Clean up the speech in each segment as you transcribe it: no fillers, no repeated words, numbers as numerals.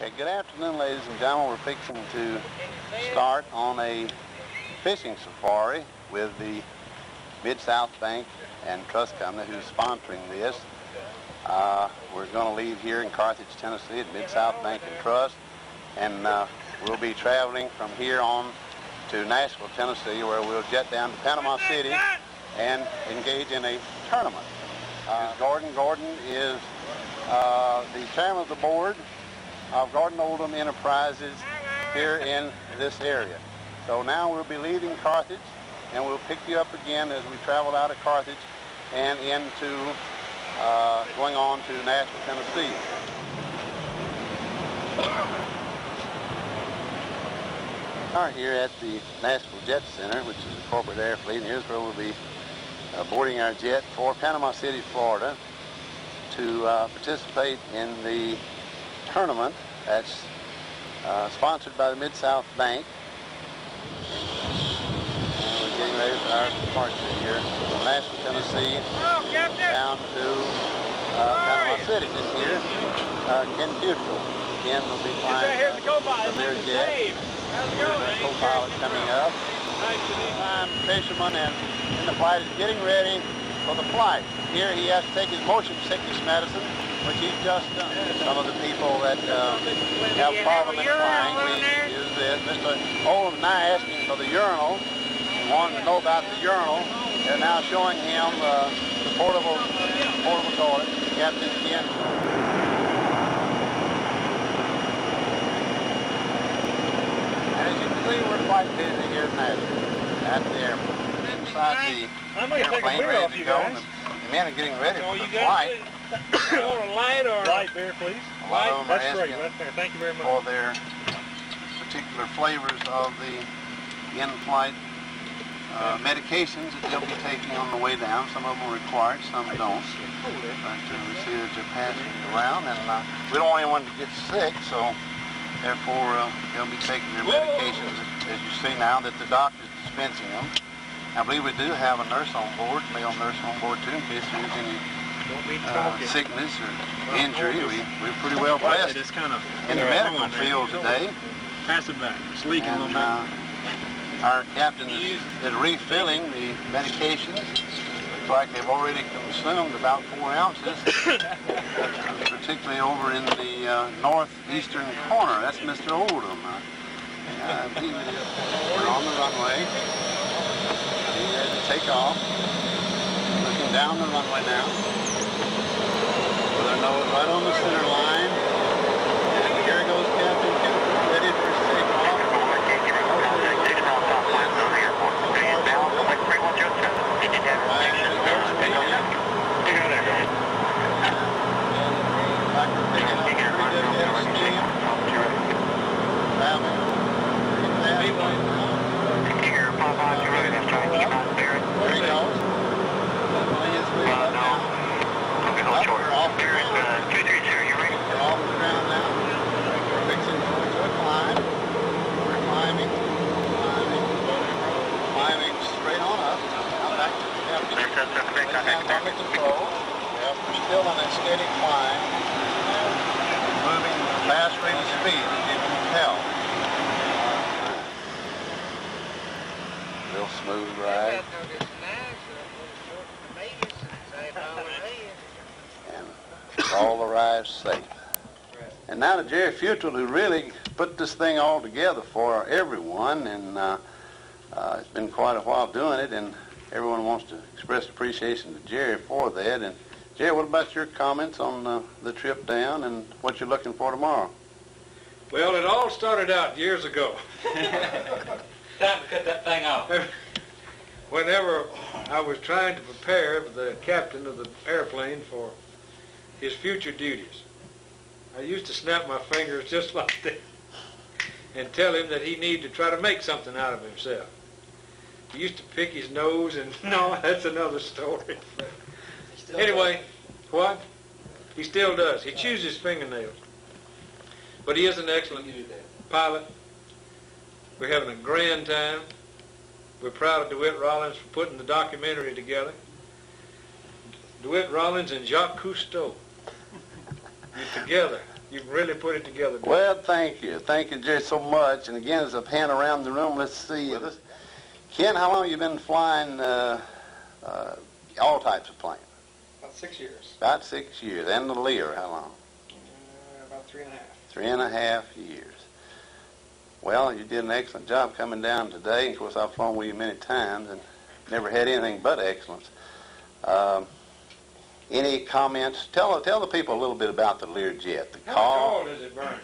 Okay, good afternoon, ladies and gentlemen. We're fixing to start on a fishing safari with the Mid-South Bank and Trust Company, who's sponsoring this. We're going to leave here in Carthage, Tennessee at Mid-South Bank and Trust, and we'll be traveling from here on to Nashville, Tennessee, where we'll jet down to Panama City and engage in a tournament. Gordon is the chairman of the board of Gordon Oldham Enterprises here in this area. So now we'll be leaving Carthage, and we'll pick you up again as we travel out of Carthage and into going on to Nashville, Tennessee. We are here at the Nashville Jet Center, which is a corporate air fleet, and here's where we'll be boarding our jet for Panama City, Florida, to participate in the tournament that's sponsored by the Mid-South Bank. And we're getting ready for our departure here from Nashville, Tennessee, down to Panama City. This year, Ken Futrell. Ken will be flying the lear jet. The co-pilot coming up. Fisherman and the flight is getting ready for the flight. Here he has to take his motion sickness medicine, which he's just done. Some of the people that have problem in flying, we use this. Mr. Oldham and I asking for the urinal, wanting to know about the urinal. They're now showing him the portable toilet. Captain Ken. And as you can see, we're quite busy here at Nashville, at the airport. Inside the airplane, ready to go. The men are getting ready for the flight. You want a light or light beer, please? Light? That's great. Right there. Thank you very much. For their particular flavors of the in-flight medications that they'll be taking on the way down. Some of them are required, some don't. But we see that they're passing around, and we don't want anyone to get sick, so therefore they'll be taking their medications, as you see now, that the doctor's dispensing them. I believe we do have a nurse on board, male nurse on board too, in case there's any sickness or injury. We're pretty well blessed in the medical field today. Pass it back. It's leaking a little bit. Our captain is refilling the medications. Looks like they've already consumed about 4 ounces, particularly over in the northeastern corner. That's Mr. Oldham. We're on the runway. He's ready to take off. Looking down the runway now. With our nose right on the center line. And here goes Captain Kennedy, ready for his takeoff. We're still on a steady climb, moving fast rate of speed, as you can tell. Real smooth ride. And all arrives safe. And now to Jerry Futrell, who really put this thing all together for everyone, and it's been quite a while doing it, and everyone wants to express appreciation to Jerry for that. And Jerry, what about your comments on the trip down and what you're looking for tomorrow? Well, it all started out years ago. Time to cut that thing off. Whenever I was trying to prepare the captain of the airplane for his future duties, I used to snap my fingers just like that and tell him that he needed to try to make something out of himself. He used to pick his nose, and no, that's another story. Anyway, what? He still does. He chews his fingernails. But he is an excellent pilot. We're having a grand time. We're proud of DeWitt Rollins for putting the documentary together. DeWitt Rollins and Jacques Cousteau. You're together. You've really put it together. Well, thank you. Thank you, Jerry, so much. And again, as I pan around the room, let's see. Ken, how long have you been flying all types of planes? About 6 years. About 6 years. And the Lear, how long? About 3.5. 3.5 years. Well, you did an excellent job coming down today. Of course, I've flown with you many times and never had anything but excellence. Any comments? Tell the people a little bit about the Lear jet. The How cost. tall does it burn?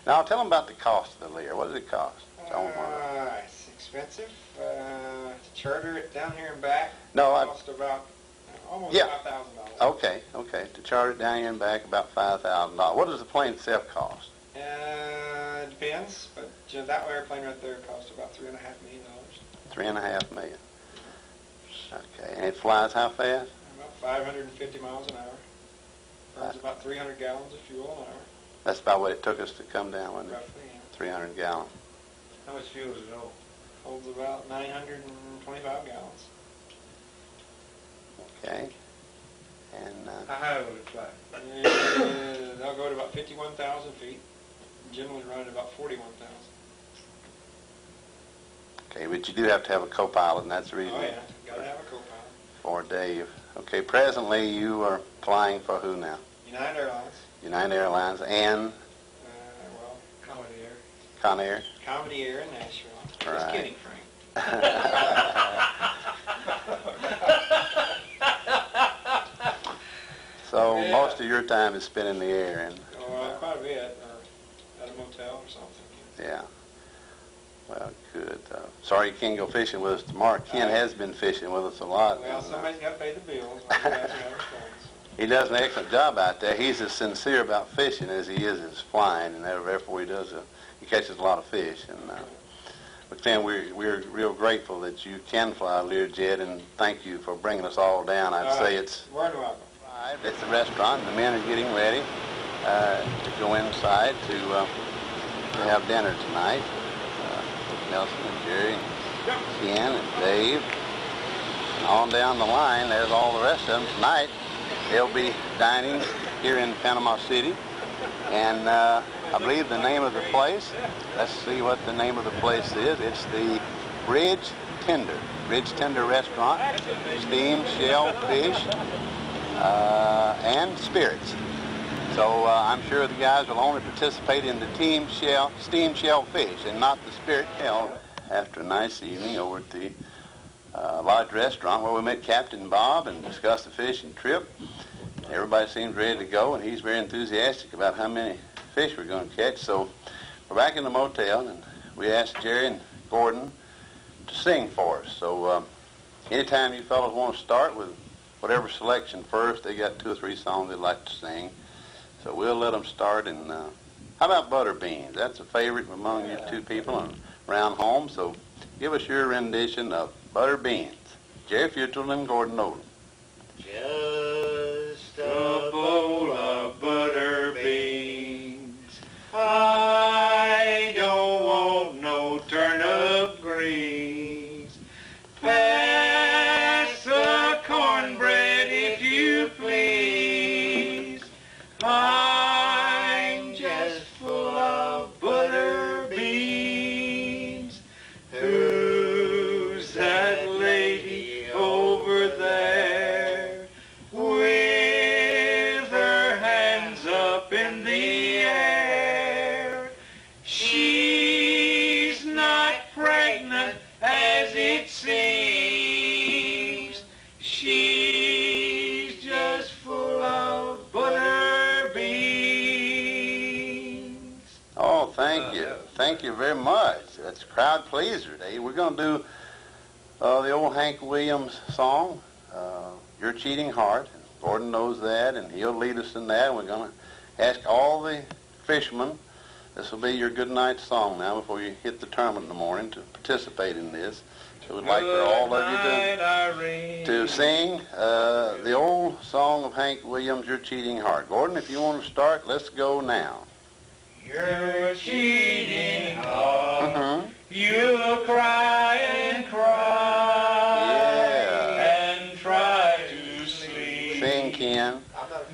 Now, tell them about the cost of the Lear. What does it cost? It's expensive. To charter it down here and back cost about almost $5,000. Okay. To charter it down here and back, about $5,000. What does the plane itself cost? It depends, but that airplane right there cost about $3.5 million. $3.5 million. Okay, and it flies how fast? About 550 miles an hour. Burns about 300 gallons of fuel an hour. That's about what it took us to come down, wasn't it? Roughly, yeah. 300 gallons. How much fuel does it hold? Holds about 925 gallons. Okay. And How high will it fly? They'll go to about 51,000 feet. Generally run at about 41,000. okay, but you do have to have a co-pilot, and that's the reason Oh yeah, got to have a co-pilot. for Dave. Okay, presently you are flying for who now? United Airlines. United Airlines and Comedy Air. Conair. Comedy Air in Nashville. Just Right. kidding, Frank. So Yeah. most of your time is spent in the air, and Quite a bit, or at a motel or something. yeah. Well, good. Sorry you can't go fishing with us tomorrow. Ken has been fishing with us a lot. Well, somebody's got to pay the bills. While you guys are having fun. He does an excellent job out there. He's as sincere about fishing as he is as flying, and therefore he catches a lot of fish. And but Ken, we're real grateful that you can fly a Learjet, and thank you for bringing us all down. I'd say it's Where do I go? It's the restaurant. The men are getting ready to go inside to have dinner tonight. Nelson and Jerry, and Ken and Dave, and on down the line. There's all the rest of them tonight. They'll be dining here in Panama City, and I believe the name of the place. Let's see what the name of the place is. It's the Bridge Tender Restaurant, steamed shellfish and spirits. So I'm sure the guys will only participate in the steamed shellfish and not the spirit held after a nice evening over at the Lodge Restaurant where we met Captain Bob and discussed the fishing trip. Everybody seems ready to go, and he's very enthusiastic about how many fish we're going to catch. So we're back in the motel, and we asked Jerry and Gordon to sing for us. So anytime you fellows want to start with whatever selection first, they got 2 or 3 songs they'd like to sing. So we'll let them start. And how about butter beans? That's a favorite among you two people and around home. So give us your rendition of butter beans. Jerry Futrell and Gordon Oldham. Just a bowl of butter beans. I don't want no turnip greens. Pass the cornbread if you please. I'm just full of butter beans. Who's that lady over there with her hands up in the air? She's not pregnant as it seems. She's just full of butter beans. Oh, thank you. Thank you very much. That's a crowd pleaser today. We're going to do the old Hank Williams song, Your Cheating Heart. Gordon knows that, and he'll lead us in that. We're going to ask all the fishermen, this will be your good night song now before you hit the tournament in the morning, to participate in this. So we'd like for all of you to sing the old song of Hank Williams, Your Cheating Heart. Gordon, if you want to start, let's go now. Your cheating heart, you'll cry and cry and try to sleep. Sing, Ken.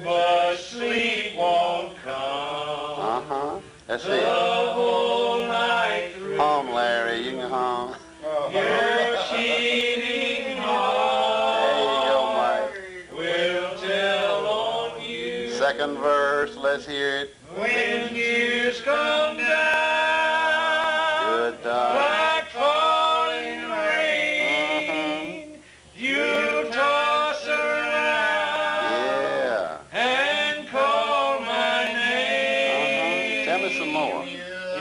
But sleep won't come. Let's see. The whole night through. Home, Larry. You can home. Your cheating heart. There you go, Mike. Will tell on you. Second verse. Let's hear it. When years come down. Good dog. Like falling rain. You toss around. Yeah. And call my name. Tell me some more.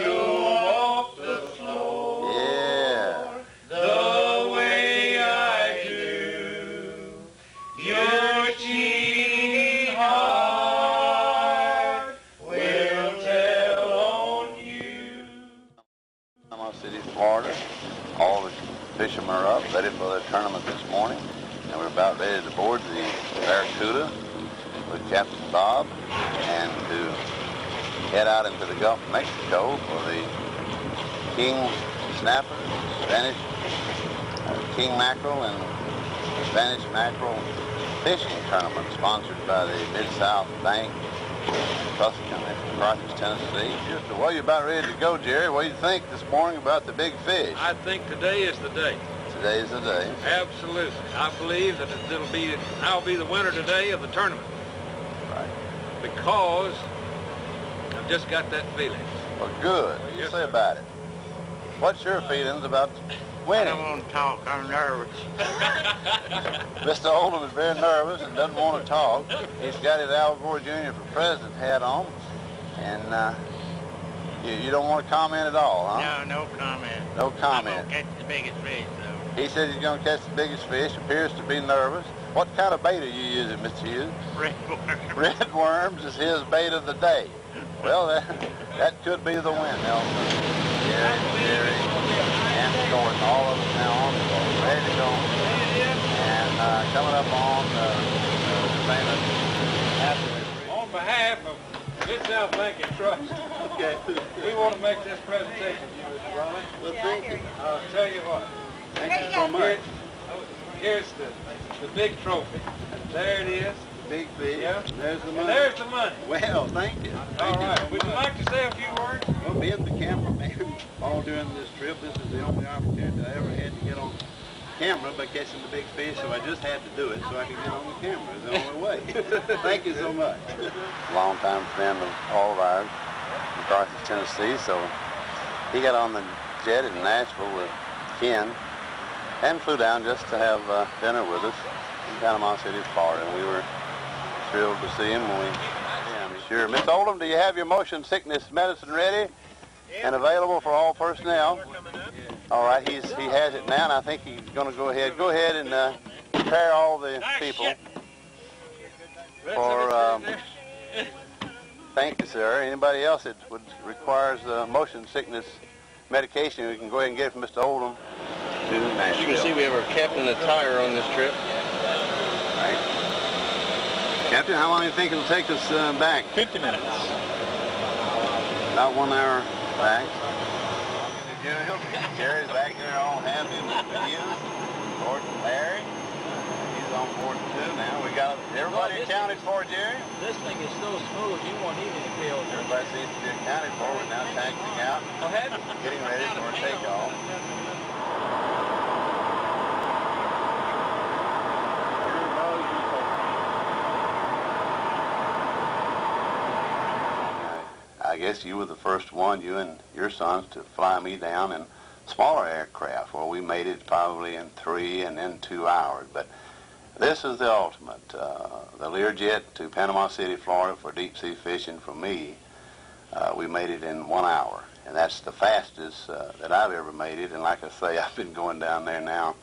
You'll walk the floor. Yeah. The way I do. Your cheating heart will tell on you. Panama City, Florida. All the fishermen are up, ready for the tournament this morning. And we're about ready to board the Barracuda with Captain Bob and to head out into the Gulf of Mexico for the King Snapper, Spanish King Mackerel and Spanish Mackerel fishing tournament sponsored by the Mid-South Bank, Trust Company from Carthage, Tennessee. Well, you're about ready to go, Jerry. What do you think this morning about the big fish? I think today is the day. Today's the day. Absolutely. I believe that I'll be the winner today of the tournament. Right. Because I've just got that feeling. Well, good. What do you Yes, say sir. about it? What's your feelings about I winning? don't want to talk. I'm nervous. Mr. Oldham is very nervous and doesn't want to talk. He's got his Al Gore Jr. for President hat on, and you don't want to comment at all, huh? No comment. No I'm comment. gonna catch the biggest fish, though. He says he's going to catch the biggest fish, appears to be nervous. What kind of bait are you using, Mr. Hughes? Red worm. Red worms is his bait of the day. Well, that could be the win, Nelson. Jerry, and Gordon, all of us now on the boat, ready to go. And coming up on the famous On behalf of Mid-South Bank and Trust, Okay. we want to make this presentation to you, Mr. Rollins. Well, thank you. I'll tell you what. Thank you so much. Here's the big trophy. There it is. Big fish. Yeah. There's the And money. there's the money. Well, thank you. All Thank you right. so Would you much. like to say a few words? Well, being the cameraman all during this trip, this is the only opportunity I ever had to get on camera by catching the big fish, so I just had to do it so I could get on the camera. It's the only way. Thank you so much. Longtime friend of all of ours from Carthage, Tennessee, so he got on the jet in Nashville with Ken and flew down just to have dinner with us in Panama City, Florida. And we were thrilled to see him when we Sure. Miss Oldham, do you have your motion sickness medicine ready and available for all personnel? All right, he has it now, and I think he's going to go ahead. Go ahead and prepare all the people for. Thank you, sir. Anybody else that requires motion sickness medication, we can go ahead and get it from Mr. Oldham to Nashville. You can see we have our captain attire on this trip. Right. Captain, how long do you think it'll take us back? 50 minutes. About 1 hour back. Jerry's back there all happy with you. Gordon, Larry. He's on board too now. We got everybody accounted for, Jerry. This thing is so smooth, you won't need any pills. Everybody seems to be accounted for. We're now taxiing out, getting ready for a takeoff. I guess you were the first one, you and your sons, to fly me down in smaller aircraft. Well, we made it probably in 3 and then 2 hours. But this is the ultimate. The Lear jet to Panama City, Florida for deep sea fishing for me, we made it in 1 hour. And that's the fastest that I've ever made it. And like I say, I've been going down there now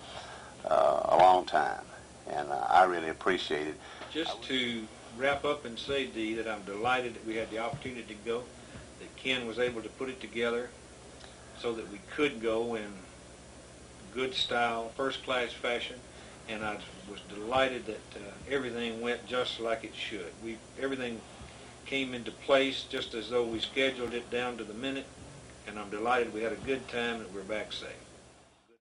a long time. And I really appreciate it. Just to wrap up and say, Dee, that I'm delighted that we had the opportunity to go, that Ken was able to put it together so that we could go in good style, first-class fashion, and I was delighted that everything went just like it should. Everything came into place just as though we scheduled it down to the minute, and I'm delighted we had a good time and we're back safe.